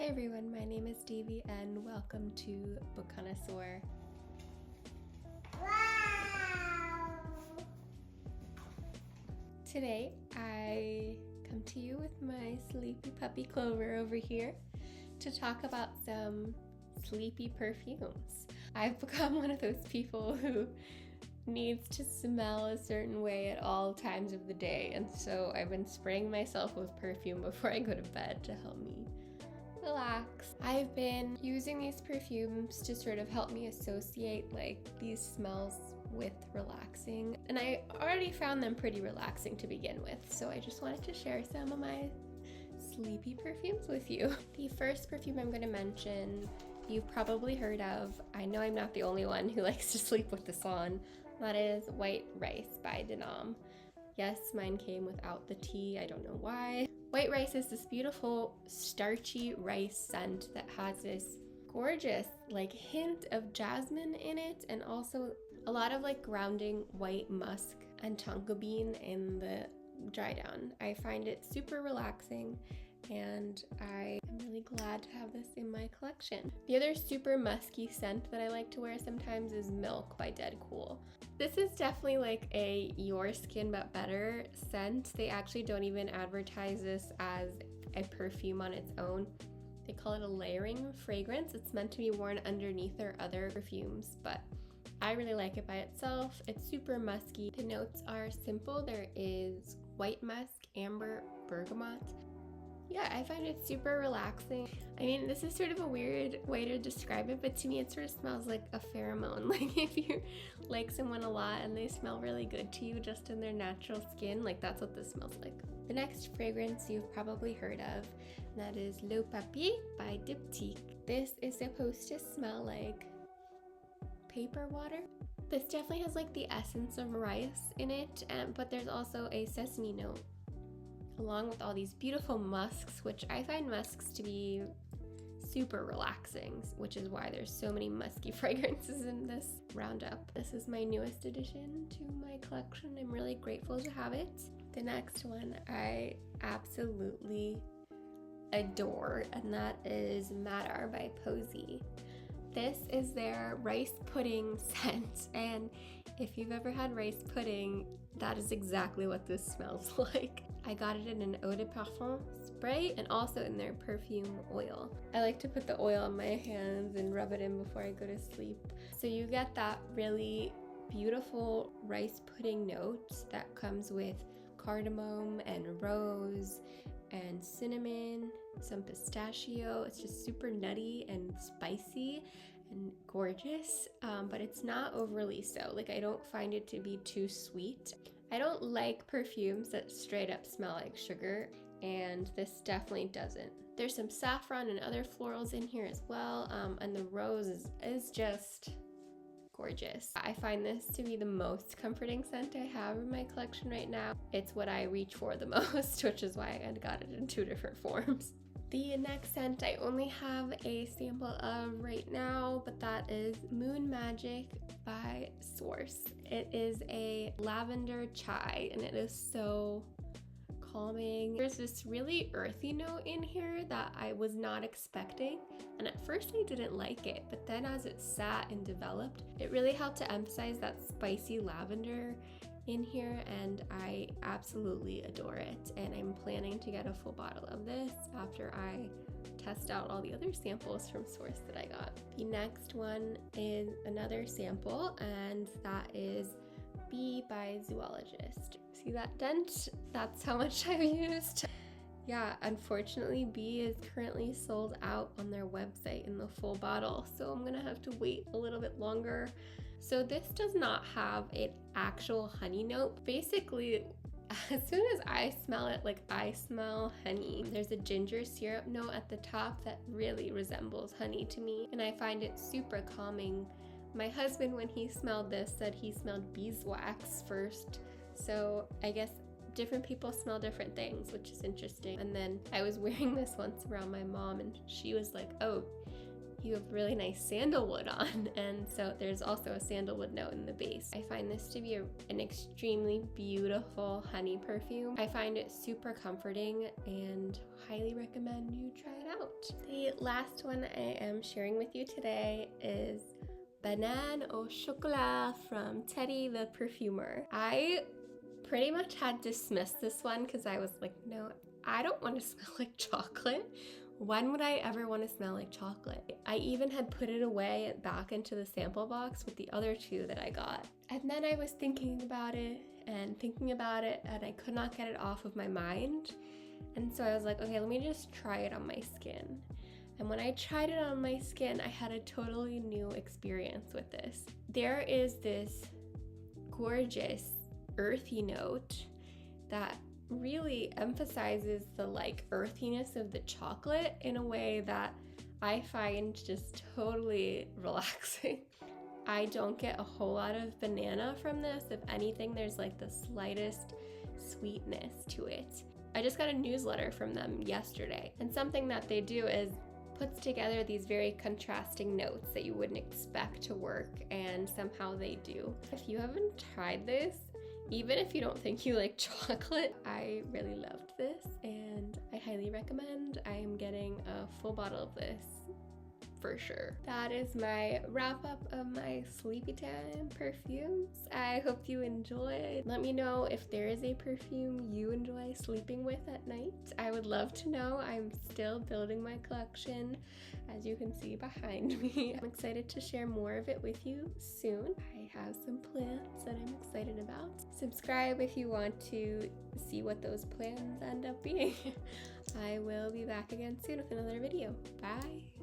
Hey everyone, my name is Dévi and welcome to Book Connoisseur. Wow! Today I come to you with my sleepy puppy Clover over here to talk about some sleepy perfumes. I've become one of those people who needs to smell a certain way at all times of the day, and so I've been spraying myself with perfume before I go to bed to help me relax. I've been using these perfumes to sort of help me associate these smells with relaxing, and I already found them pretty relaxing to begin with, so I just wanted to share some of my sleepy perfumes with you. The first perfume I'm going to mention you've probably heard of. I know I'm not the only one who likes to sleep with this on. That is White Rice by Banane. Yes, mine came without the tea. I don't know why. White Rice is this beautiful starchy rice scent that has this gorgeous hint of jasmine in it, and also a lot of grounding white musk and tonka bean in the dry down. I find it super relaxing, and I am really glad to have this in my collection. The other super musky scent that I like to wear sometimes is Milk by Dedcool. This is definitely a your skin but better scent. They actually don't even advertise this as a perfume on its own. They call it a layering fragrance. It's meant to be worn underneath their other perfumes, but I really like it by itself. It's super musky. The notes are simple. There is white musk, amber, bergamot. Yeah, I find it super relaxing. I mean, this is sort of a weird way to describe it, but to me it sort of smells like a pheromone. If you like someone a lot and they smell really good to you just in their natural skin, that's what this smells like. The next fragrance you've probably heard of, and that is Papier by Diptyque. This is supposed to smell like paper water. This definitely has the essence of rice in it, but there's also a sesame note, along with all these beautiful musks, which I find musks to be super relaxing, which is why there's so many musky fragrances in this roundup. This is my newest addition to my collection. I'm really grateful to have it. The next one I absolutely adore, and that is Madar by Poesie. This is their rice pudding scent, and if you've ever had rice pudding, that is exactly what this smells like. I got it in an eau de parfum spray and also in their perfume oil. I like to put the oil on my hands and rub it in before I go to sleep. So you get that really beautiful rice pudding note that comes with cardamom and rose and cinnamon, some pistachio. It's just super nutty and spicy and gorgeous, but it's not overly so. I don't find it to be too sweet. I don't like perfumes that straight up smell like sugar, and this definitely doesn't. There's some saffron and other florals in here as well, and the rose is just gorgeous. I find this to be the most comforting scent I have in my collection right now. It's what I reach for the most, which is why I got it in two different forms. The next scent I only have a sample of right now, but that is Moon Magic by Sorce. It is a lavender chai, and it is so calming. There's this really earthy note in here that I was not expecting, and at first I didn't like it, but then as it sat and developed, it really helped to emphasize that spicy lavender in here, and I absolutely adore it, and I'm planning to get a full bottle of this after I test out all the other samples from Sorce that I got. The next one is another sample, and that is Bee by Zoologist. See that dent? That's how much I've used. Yeah, unfortunately Bee is currently sold out on their website in the full bottle, so I'm gonna have to wait a little bit longer. So this does not have an actual honey note. Basically, as soon as I smell it, I smell honey. There's a ginger syrup note at the top that really resembles honey to me, and I find it super calming. My husband, when he smelled this, said he smelled beeswax first, so I guess different people smell different things, which is interesting. And then I was wearing this once around my mom, and she was like, "Oh, you have really nice sandalwood on, and so there's also a sandalwood note in the base. I find this to be an extremely beautiful honey perfume. I find it super comforting and highly recommend you try it out. The last one I am sharing with you today is Banane au Chocolat from Teddy the Perfumer. I pretty much had dismissed this one because I was like, no, I don't want to smell like chocolate. When would I ever want to smell like chocolate? I even had put it away back into the sample box with the other two that I got. And then I was thinking about it, and I could not get it off of my mind. And so I was like, okay, let me just try it on my skin. And when I tried it on my skin, I had a totally new experience with this. There is this gorgeous earthy note that really emphasizes the earthiness of the chocolate in a way that I find just totally relaxing. I don't get a whole lot of banana from this. If anything, there's like the slightest sweetness to it. I just got a newsletter from them yesterday, and something that they do is puts together these very contrasting notes that you wouldn't expect to work, and somehow they do. If you haven't tried this, even if you don't think you like chocolate, I really loved this and I highly recommend. I am getting a full bottle of this for sure. That is my wrap up of my sleepy time perfumes. I hope you enjoyed. Let me know if there is a perfume you enjoy sleeping with at night. I would love to know. I'm still building my collection, as you can see behind me. I'm excited to share more of it with you soon. I have some plans that I'm excited about. Subscribe if you want to see what those plans end up being. I will be back again soon with another video. Bye!